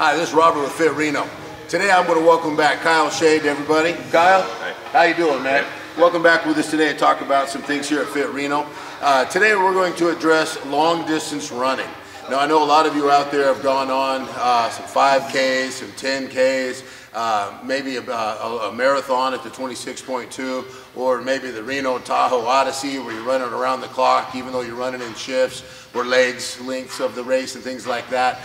Hi, this is Robert with Fit Reno. Today I'm going to welcome back Kyle Shade, everybody. Kyle, hi. How you doing, man? Hey. Welcome back with us today to talk about some things here at Fit Reno. Today we're going to address long distance running. Now I know a lot of you out there have gone on some 5Ks, some 10Ks, maybe a marathon at the 26.2, or maybe the Reno Tahoe Odyssey where you're running around the clock even though you're running in shifts or lengths of the race and things like that.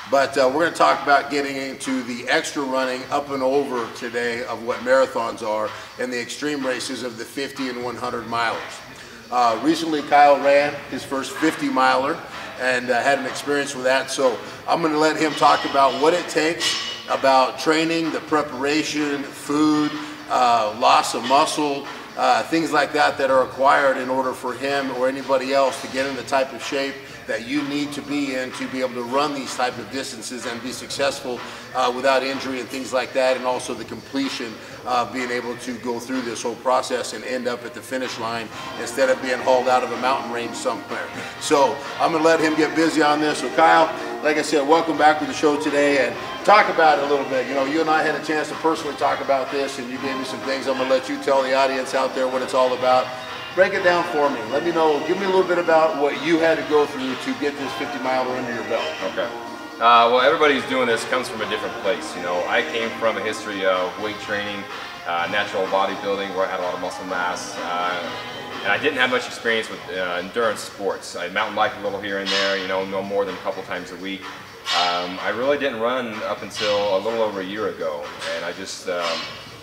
But we're going to talk about getting into the extra running up and over today of what marathons are and the extreme races of the 50 and 100 milers. Recently Kyle ran his first 50 miler and had an experience with that, so I'm going to let him talk about what it takes, about training, the preparation, food, loss of muscle, things like that that are required in order for him or anybody else to get in the type of shape that you need to be in to be able to run these type of distances and be successful without injury and things like that, and also the completion of being able to go through this whole process and end up at the finish line instead of being hauled out of a mountain range somewhere. So I'm going to let him get busy on this. So Kyle, like I said, welcome back to the show today and talk about it a little bit. You know, you and I had a chance to personally talk about this and you gave me some things. I'm going to let you tell the audience out there what it's all about. Break it down for me. Let me know, give me a little bit about what you had to go through to get this 50 miler under your belt. Okay. Well, everybody who's doing this comes from a different place. You know, I came from a history of weight training, natural bodybuilding where I had a lot of muscle mass. And I didn't have much experience with endurance sports. I mountain biked a little here and there, you know, no more than a couple times a week. I really didn't run up until a little over a year ago. And I just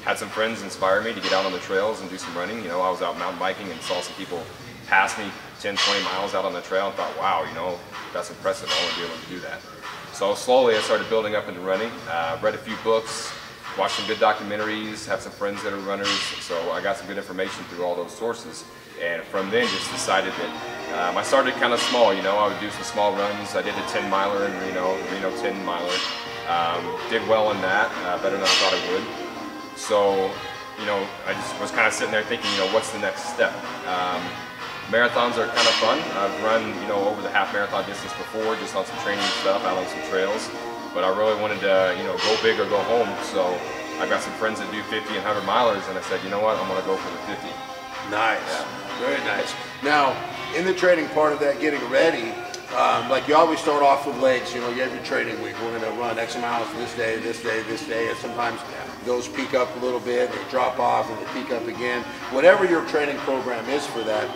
had some friends inspire me to get out on the trails and do some running. You know, I was out mountain biking and saw some people pass me 10, 20 miles out on the trail and thought, wow, you know, that's impressive. I want to be able to do that. So slowly I started building up into running, read a few books, watched some good documentaries, have some friends that are runners. So I got some good information through all those sources. And from then just decided that I started kind of small, you know, I would do some small runs. I did a 10 miler in Reno, the Reno 10 miler. Did well in that, better than I thought I would. So, you know, I just was kind of sitting there thinking, you know, what's the next step? Marathons are kind of fun. I've run, you know, over the half marathon distance before, just on some training stuff, out on some trails. But I really wanted to, you know, go big or go home. So I've got some friends that do 50 and 100 milers, and I said, you know what, I'm going to go for the 50. Nice, very nice. Now, in the training part of that, getting ready, like you always start off with legs. You know, you have your training week. We're going to run X miles this day, this day, this day, and sometimes those peak up a little bit, they drop off, and they peak up again. Whatever your training program is for that,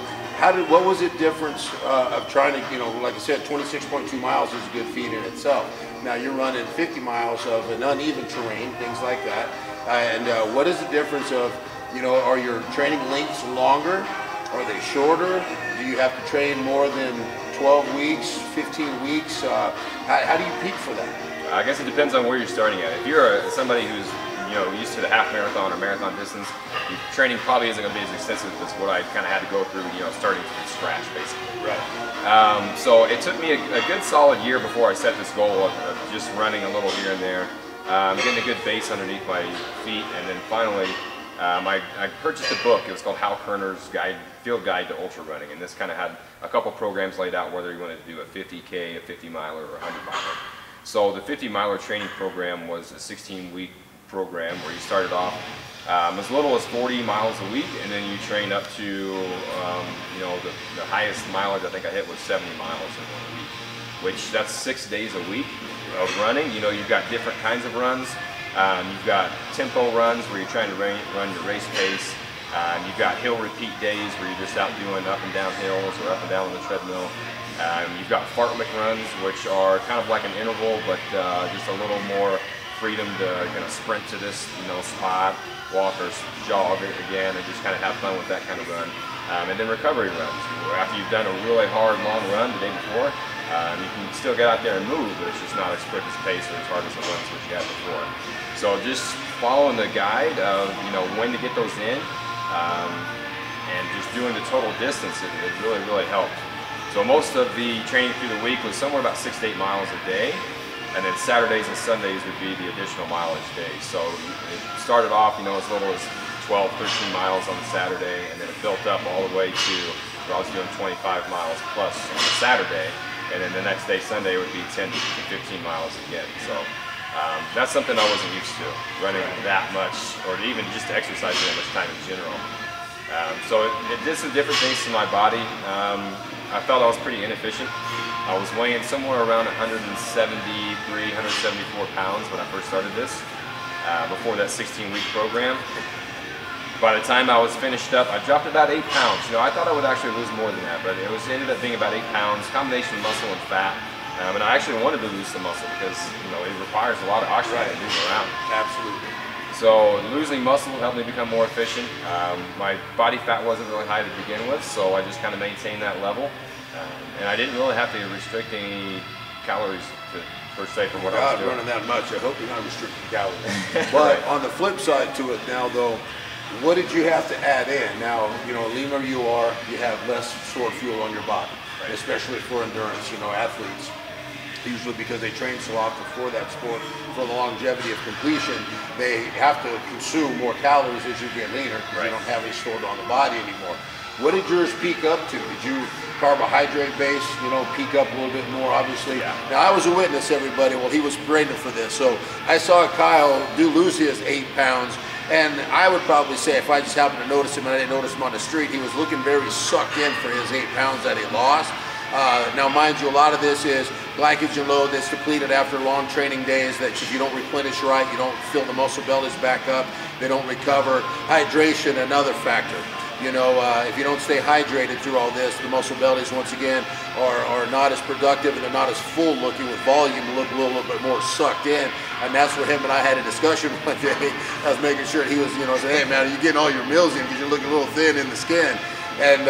what was the difference of trying to, you know, like I said, 26.2 miles is a good feat in itself. Now you're running 50 miles of an uneven terrain, things like that. And what is the difference of, you know, are your training lengths longer? Are they shorter? Do you have to train more than 12 weeks, 15 weeks? How do you peak for that? I guess it depends on where you're starting at. If you're somebody who's, you know, used to the half marathon or marathon distance, your training probably isn't going to be as extensive as what I kind of had to go through, you know, starting from scratch, basically. Right. So it took me a good solid year before I set this goal of just running a little here and there, getting a good base underneath my feet, and then finally I purchased a book. It was called Hal Koerner's Field Guide to Ultra Running, and this kind of had a couple programs laid out whether you wanted to do a 50K, a 50 miler, or a 100 miler. So the 50 miler training program was a 16-week program where you started off as little as 40 miles a week, and then you train up to, you know, the highest mileage I think I hit was 70 miles in 1 week, which that's 6 days a week of running. You know, you've got different kinds of runs. You've got tempo runs where you're trying to run your race pace. You've got hill repeat days where you're just out doing up and down hills or up and down on the treadmill. You've got fartlek runs, which are kind of like an interval, but just a little more freedom to kind of sprint to this, you know, spot, walk or jog again, and just kind of have fun with that kind of run. And then recovery runs, where after you've done a really hard, long run the day before, you can still get out there and move, but it's just not as quick as pace or as hard as the runs that you had before. So just following the guide of, you know, when to get those in, and just doing the total distance, it really, really helped. So most of the training through the week was somewhere about 6 to 8 miles a day. And then Saturdays and Sundays would be the additional mileage days. So it started off, you know, as little as 12, 13 miles on the Saturday, and then it built up all the way to where I was doing 25 miles plus on the Saturday. And then the next day, Sunday, would be 10 to 15 miles again. So That's something I wasn't used to, running that much, or even just exercising that much time in general. So it did some different things to my body. I felt I was pretty inefficient. I was weighing somewhere around 174 pounds when I first started this, before that 16-week program. By the time I was finished up, I dropped about 8 pounds. You know, I thought I would actually lose more than that, but it ended up being about 8 pounds, combination of muscle and fat. And I actually wanted to lose some muscle because, you know, it requires a lot of oxygen to move around. Absolutely. So losing muscle helped me become more efficient. My body fat wasn't really high to begin with, so I just kind of maintained that level. And I didn't really have to restrict any calories per se from what I was doing. Running that much, I hope you're not restricting calories. But on the flip side to it now though, what did you have to add in? Now, you know, leaner you are, you have less stored fuel on your body, especially for endurance, you know, athletes. Usually because they train so often for that sport, for the longevity of completion, they have to consume more calories as you get leaner because you don't have any stored on the body anymore. What did yours peak up to? Did you carbohydrate base, you know, peak up a little bit more, obviously? Yeah. Now, I was a witness, everybody, while he was training for this. So I saw Kyle lose his 8 pounds. And I would probably say, if I just happened to notice him and I didn't notice him on the street, he was looking very sucked in for his 8 pounds that he lost. Now, mind you, a lot of this is glycogen load that's depleted after long training days, that if you don't replenish right, you don't fill the muscle bellies back up, they don't recover. Hydration, another factor. You know, if you don't stay hydrated through all this, the muscle bellies, once again, are not as productive and they're not as full looking with volume, look a little bit more sucked in. And that's where him and I had a discussion one day. I was making sure he was, you know, saying, hey man, are you getting all your meals in because you're looking a little thin in the skin? And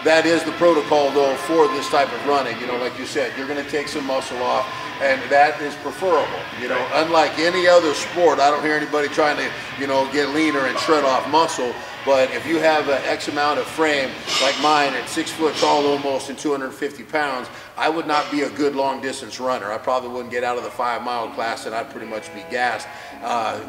that is the protocol though for this type of running. You know, like you said, you're going to take some muscle off, and that is preferable. You know, unlike any other sport, I don't hear anybody trying to, you know, get leaner and shred off muscle. But if you have an X amount of frame, like mine at 6 foot tall almost and 250 pounds, I would not be a good long distance runner. I probably wouldn't get out of the 5-mile class, and I'd pretty much be gassed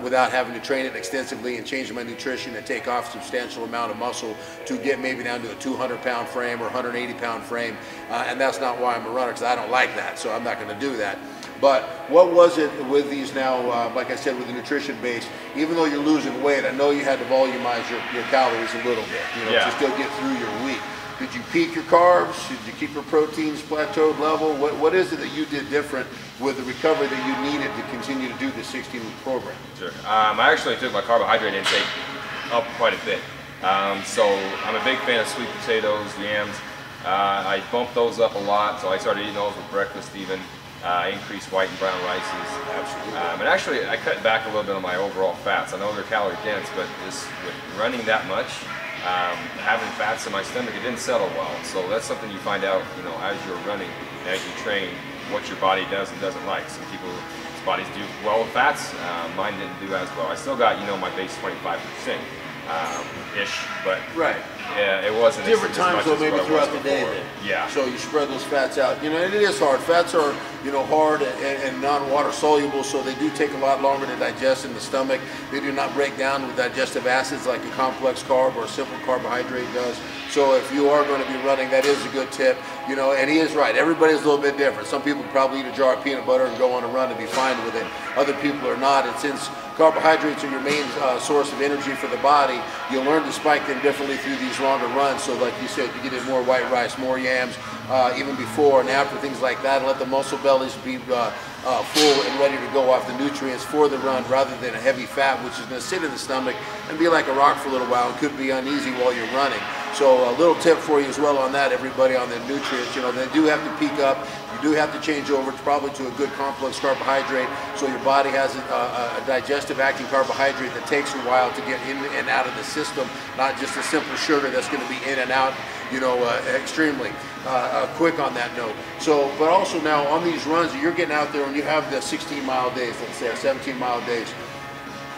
without having to train it extensively and change my nutrition and take off a substantial amount of muscle to get maybe down to a 200-pound frame or 180-pound frame. And that's not why I'm a runner, because I don't like that, so I'm not going to do that. But what was it with these now, like I said, with the nutrition base, even though you're losing weight, I know you had to volumize your calories a little bit, you know, to still get through your week. Did you peak your carbs? Did you keep your proteins plateaued level? What is it that you did different with the recovery that you needed to continue to do the 16-week program? Sure. I actually took my carbohydrate intake up quite a bit. So I'm a big fan of sweet potatoes, yams. I bumped those up a lot, so I started eating those with breakfast even. Increased white and brown rices. Absolutely. And actually, I cut back a little bit on my overall fats. I know they're calorie dense, but just with running that much, having fats in my stomach, it didn't settle well. So that's something you find out, you know, as you're running, as you train, what your body does and doesn't like. Some people's bodies do well with fats. Mine didn't do as well. I still got, you know, my base 25%. Ish, but yeah, it wasn't different times though, maybe throughout the day then. Yeah. So you spread those fats out. You know, and it is hard. Fats are, you know, hard and non-water soluble, so they do take a lot longer to digest in the stomach. They do not break down with digestive acids like a complex carb or a simple carbohydrate does. So if you are going to be running, that is a good tip. You know, and he is right. Everybody's a little bit different. Some people probably eat a jar of peanut butter and go on a run and be fine with it. Other people are not. And since carbohydrates are your main source of energy for the body, you'll learn to spike them differently through these longer runs. So like you said, you get in more white rice, more yams, even before and after, things like that. Let the muscle bellies be full and ready to go off the nutrients for the run, rather than a heavy fat which is going to sit in the stomach and be like a rock for a little while and could be uneasy while you're running. So a little tip for you as well on that, everybody, on the nutrients. You know, they do have to peak up. You do have to change over probably to a good complex carbohydrate, so your body has a digestive acting carbohydrate that takes a while to get in and out of the system, not just a simple sugar that's going to be in and out, you know, extremely quick on that note. So, but also now on these runs, you're getting out there and you have the 16-mile days, let's say, 17-mile days.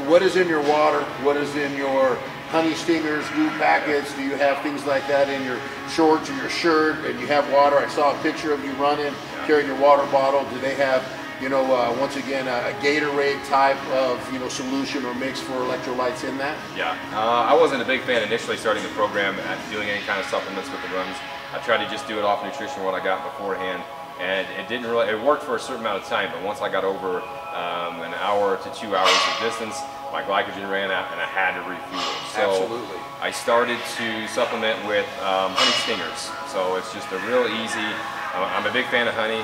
What is in your water? What is in your honey stingers, glue packets? Do you have things like that in your shorts or your shirt? And you have water. I saw a picture of you running, carrying your water bottle. Do they have, you know, once again, a Gatorade type of, you know, solution or mix for electrolytes in that? Yeah, I wasn't a big fan initially starting the program at doing any kind of supplements with the runs. I tried to just do it off nutrition, what I got beforehand. And it didn't really, it worked for a certain amount of time, but once I got over an to 2 hours of distance. My glycogen ran out and I had to refuel. So Absolutely. I started to supplement with honey stingers. So it's just a real easy, I'm a big fan of honey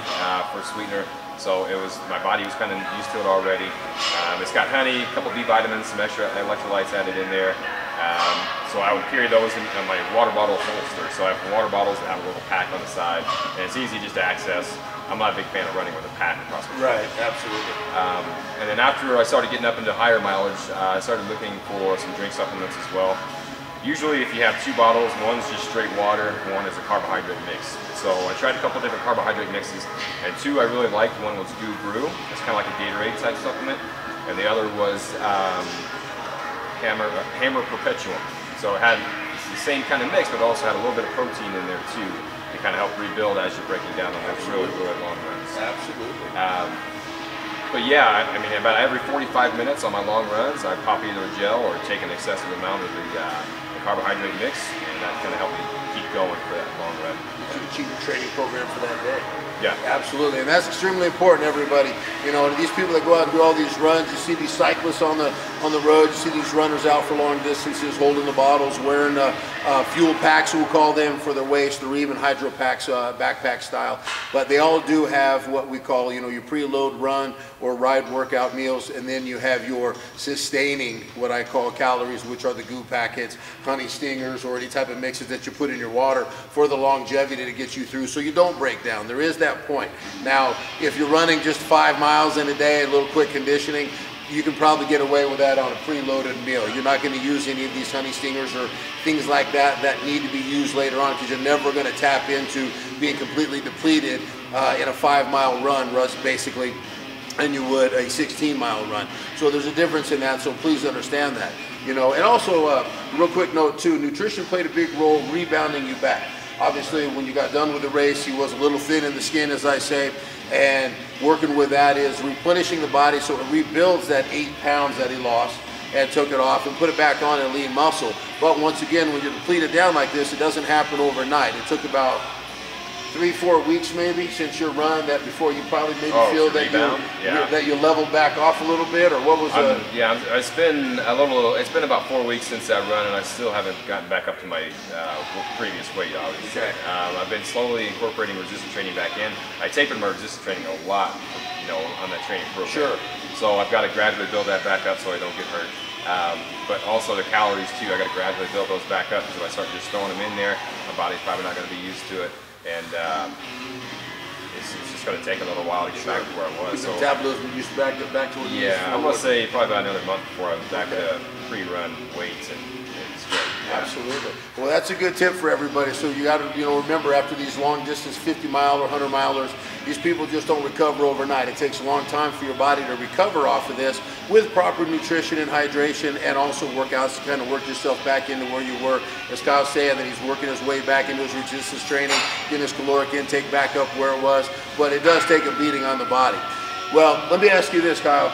for sweetener. So my body was kind of used to it already. It's got honey, a couple B vitamins, some extra electrolytes added in there. So I would carry those in my water bottle holster. So I have water bottles that have a little pack on the side, and it's easy just to access. I'm not a big fan of running with a pack across the field. Right, absolutely. And then after I started getting up into higher mileage, I started looking for some drink supplements as well. Usually if you have 2 bottles, one's just straight water, one is a carbohydrate mix. So I tried a couple different carbohydrate mixes, and 2 I really liked. One was Goo Brew, it's kind of like a Gatorade type supplement, and the other was Hammer Perpetuum. So it had the same kind of mix, but also had a little bit of protein in there too, to kind of help rebuild as you're breaking down on those really long runs. Absolutely. But yeah, I mean, about every 45 minutes on my long runs, I pop either a gel or take an excessive amount of the carbohydrate mix, and that kind of helped me keep going for that long run. To achieve your training program for that day. Yeah, absolutely, and that's extremely important, everybody. You know, these people that go out and do all these runs, you see these cyclists on the road, you see these runners out for long distances, holding the bottles, wearing fuel packs, we'll call them, for their waist, or even hydro packs, backpack style. But they all do have what we call, you know, your preload run or ride workout meals, and then you have your sustaining, what I call calories, which are the goo packets, honey stingers, or any type of mixes that you put in your water for the longevity to get you through so you don't break down. There is that point. Now, if you're running just 5 miles in a day, a little quick conditioning, you can probably get away with that on a preloaded meal. You're not going to use any of these honey stingers or things like that that need to be used later on, because you're never going to tap into being completely depleted in a 5-mile run, basically, and you would a 16-mile run. So there's a difference in that, so please understand that. You know, and also, real quick note too, nutrition played a big role rebounding you back. Obviously, when you got done with the race, he was a little thin in the skin, as I say, and working with that is replenishing the body so it rebuilds that 8 pounds that he lost and took it off and put it back on in lean muscle. But once again, when you're depleted down like this, it doesn't happen overnight. It took about 3-4 weeks maybe since your run that before you probably maybe feel that you leveled back off a little bit, or what was yeah, it's been it's been about 4 weeks since that run, and I still haven't gotten back up to my previous weight, obviously. Okay. I've been slowly incorporating resistance training back in. I tapered my resistance training a lot, you know, on that training program. Sure. So I've got to gradually build that back up so I don't get hurt. But also the calories too, I got to gradually build those back up, because if I start just throwing them in there, my body's probably not going to be used to it. And it's just going to take a little while to get back to where I was. So metabolism used to back to what you used to. I'm going to say probably about another month before I was back to pre-run weights, and it's great. Yeah. Absolutely. Well, that's a good tip for everybody. So you got to, you know, remember, after these long distance 50-mile or 100-milers, these people just don't recover overnight. It takes a long time for your body to recover off of this with proper nutrition and hydration, and also workouts to kind of work yourself back into where you were. As Kyle's saying, that he's working his way back into his resistance training, getting his caloric intake back up where it was, but it does take a beating on the body. Well, let me ask you this, Kyle.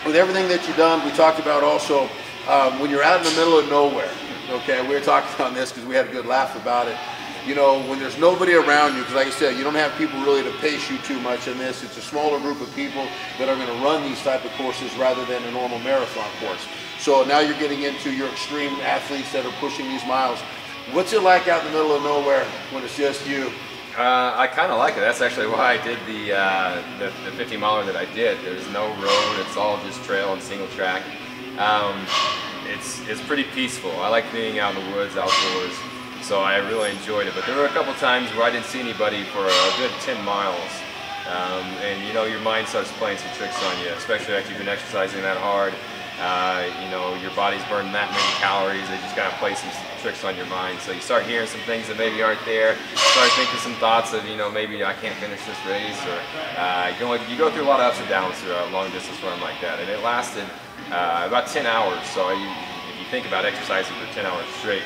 With everything that you've done, we talked about also when you're out in the middle of nowhere. Okay, we were talking on this because we had a good laugh about it. You know, when there's nobody around you, because like I said, you don't have people really to pace you too much in this. It's a smaller group of people that are going to run these type of courses rather than a normal marathon course. So now you're getting into your extreme athletes that are pushing these miles. What's it like out in the middle of nowhere when it's just you? I kind of like it. That's actually why I did the 50-miler that I did. There's no road. It's all just trail and single track. It's pretty peaceful. I like being out in the woods, outdoors, so I really enjoyed it. But there were a couple times where I didn't see anybody for a good 10 miles. And you know, your mind starts playing some tricks on you, especially after you've been exercising that hard. You know, your body's burning that many calories. They just kind of play some tricks on your mind. So you start hearing some things that maybe aren't there. Start thinking some thoughts of, you know, maybe I can't finish this race, or you go through a lot of ups and downs through a long distance run like that. And it lasted about 10 hours. So if you think about exercising for 10 hours straight,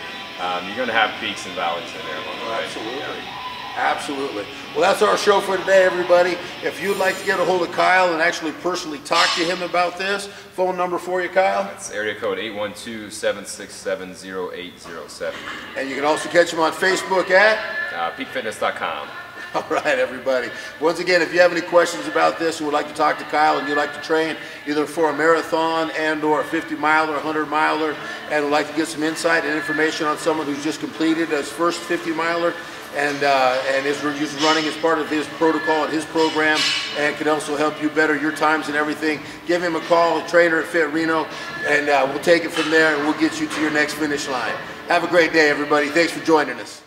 you're going to have peaks and valleys in there along the way. Absolutely. Yeah. Absolutely. Well, that's our show for today, everybody. If you'd like to get a hold of Kyle and actually personally talk to him about this, phone number for you, Kyle? That's area code 812-767-0807. And you can also catch him on Facebook at? peakfitness.com. All right, everybody. Once again, if you have any questions about this and would like to talk to Kyle and you'd like to train either for a marathon and or a 50 miler, 100 miler, and would like to get some insight and information on someone who's just completed his first 50 miler and is running as part of his protocol and his program, and can also help you better your times and everything, give him a call, a trainer at Fit Reno, and we'll take it from there and we'll get you to your next finish line. Have a great day, everybody. Thanks for joining us.